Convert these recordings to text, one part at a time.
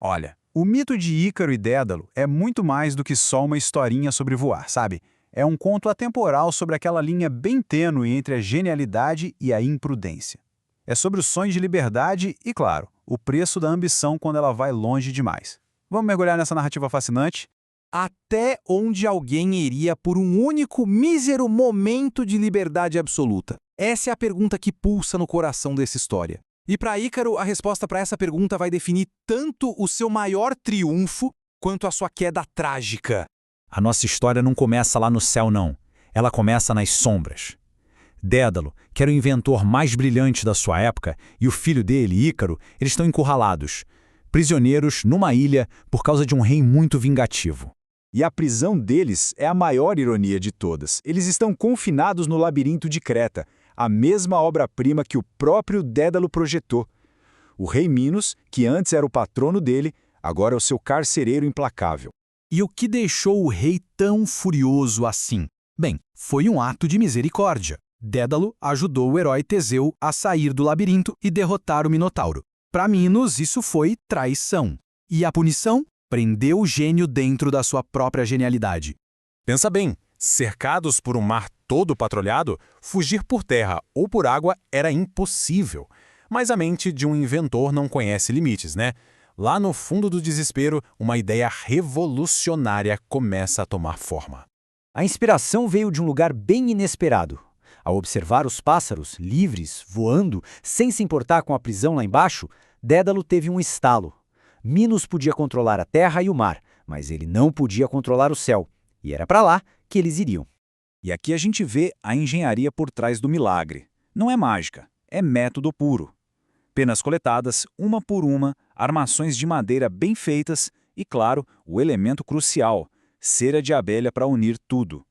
Olha, o mito de Ícaro e Dédalo é muito mais do que só uma historinha sobre voar, sabe? É um conto atemporal sobre aquela linha bem tênue entre a genialidade e a imprudência. É sobre o sonho de liberdade e, claro, o preço da ambição quando ela vai longe demais. Vamos mergulhar nessa narrativa fascinante? Até onde alguém iria por um único mísero momento de liberdade absoluta? Essa é a pergunta que pulsa no coração dessa história. E para Ícaro, a resposta para essa pergunta vai definir tanto o seu maior triunfo quanto a sua queda trágica. A nossa história não começa lá no céu, não. Ela começa nas sombras. Dédalo, que era o inventor mais brilhante da sua época, e o filho dele, Ícaro, eles estão encurralados, prisioneiros numa ilha por causa de um rei muito vingativo. E a prisão deles é a maior ironia de todas. Eles estão confinados no labirinto de Creta, a mesma obra-prima que o próprio Dédalo projetou. O rei Minos, que antes era o patrono dele, agora é o seu carcereiro implacável. E o que deixou o rei tão furioso assim? Bem, foi um ato de misericórdia. Dédalo ajudou o herói Teseu a sair do labirinto e derrotar o Minotauro. Para Minos, isso foi traição. E a punição? Prendeu o gênio dentro da sua própria genialidade. Pensa bem, cercados por um mar todo patrulhado, fugir por terra ou por água era impossível. Mas a mente de um inventor não conhece limites, né? Lá no fundo do desespero, uma ideia revolucionária começa a tomar forma. A inspiração veio de um lugar bem inesperado. Ao observar os pássaros, livres, voando, sem se importar com a prisão lá embaixo, Dédalo teve um estalo. Minos podia controlar a terra e o mar, mas ele não podia controlar o céu. E era para lá que eles iriam. E aqui a gente vê a engenharia por trás do milagre. Não é mágica, é método puro. Penas coletadas, uma por uma, armações de madeira bem feitas e, claro, o elemento crucial, cera de abelha para unir tudo.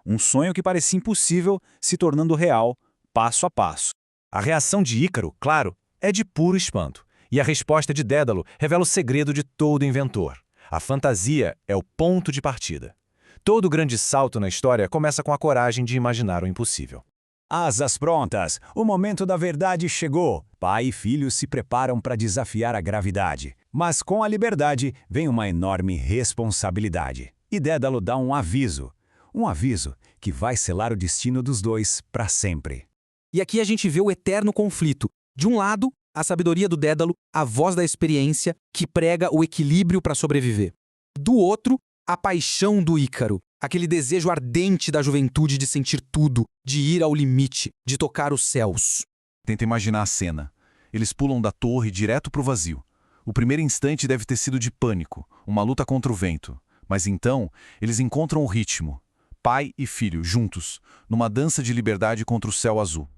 Um sonho que parecia impossível se tornando real, passo a passo. A reação de Ícaro, claro, é de puro espanto. E a resposta de Dédalo revela o segredo de todo inventor. A fantasia é o ponto de partida. Todo grande salto na história começa com a coragem de imaginar o impossível. Asas prontas, o momento da verdade chegou. Pai e filho se preparam para desafiar a gravidade. Mas com a liberdade vem uma enorme responsabilidade. E Dédalo dá um aviso. Um aviso que vai selar o destino dos dois para sempre. E aqui a gente vê o eterno conflito. De um lado, a sabedoria do Dédalo, a voz da experiência, que prega o equilíbrio para sobreviver. Do outro, a paixão do Ícaro, aquele desejo ardente da juventude de sentir tudo, de ir ao limite, de tocar os céus. Tenta imaginar a cena. Eles pulam da torre direto para o vazio. O primeiro instante deve ter sido de pânico, uma luta contra o vento. Mas então, eles encontram o ritmo. Pai e filho, juntos, numa dança de liberdade contra o céu azul.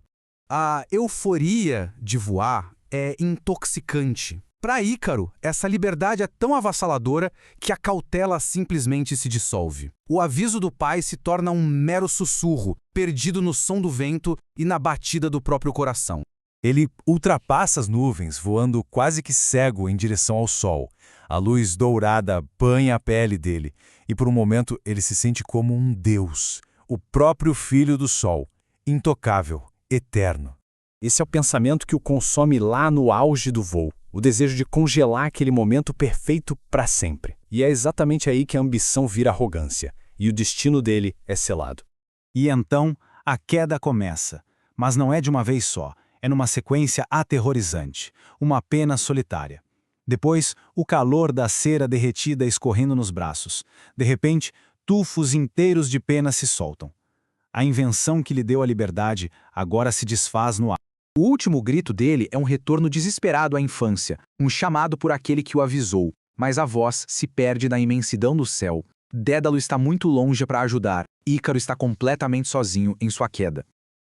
A euforia de voar é intoxicante. Para Ícaro, essa liberdade é tão avassaladora que a cautela simplesmente se dissolve. O aviso do pai se torna um mero sussurro, perdido no som do vento e na batida do próprio coração. Ele ultrapassa as nuvens, voando quase que cego em direção ao sol. A luz dourada banha a pele dele, e por um momento ele se sente como um deus, o próprio filho do sol, intocável, eterno. Esse é o pensamento que o consome lá no auge do voo, o desejo de congelar aquele momento perfeito para sempre. E é exatamente aí que a ambição vira arrogância, e o destino dele é selado. E então, a queda começa. Mas não é de uma vez só, é numa sequência aterrorizante, uma pena solitária. Depois, o calor da cera derretida escorrendo nos braços. De repente, tufos inteiros de pena se soltam. A invenção que lhe deu a liberdade agora se desfaz no ar. O último grito dele é um retorno desesperado à infância, um chamado por aquele que o avisou, mas a voz se perde na imensidão do céu. Dédalo está muito longe para ajudar, Ícaro está completamente sozinho em sua queda.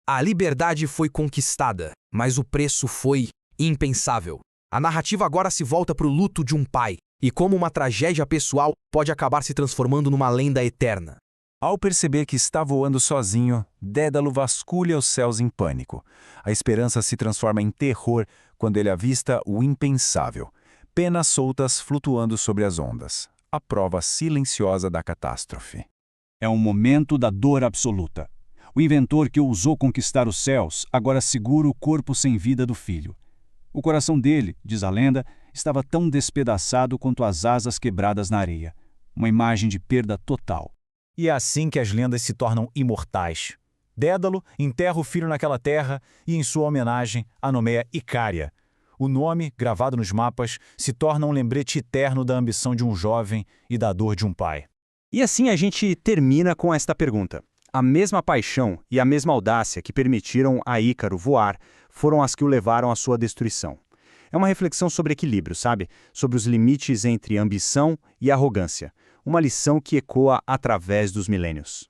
A liberdade foi conquistada, mas o preço foi impensável. A narrativa agora se volta para o luto de um pai, e como uma tragédia pessoal pode acabar se transformando numa lenda eterna. Ao perceber que está voando sozinho, Dédalo vasculha os céus em pânico. A esperança se transforma em terror quando ele avista o impensável. Penas soltas flutuando sobre as ondas. A prova silenciosa da catástrofe. É um momento da dor absoluta. O inventor que ousou conquistar os céus agora segura o corpo sem vida do filho. O coração dele, diz a lenda, estava tão despedaçado quanto as asas quebradas na areia. Uma imagem de perda total. E é assim que as lendas se tornam imortais. Dédalo enterra o filho naquela terra e, em sua homenagem, a nomeia Icária. O nome, gravado nos mapas, se torna um lembrete eterno da ambição de um jovem e da dor de um pai. E assim a gente termina com esta pergunta. A mesma paixão e a mesma audácia que permitiram a Ícaro voar foram as que o levaram à sua destruição. É uma reflexão sobre equilíbrio, sabe? Sobre os limites entre ambição e arrogância. Uma lição que ecoa através dos milênios.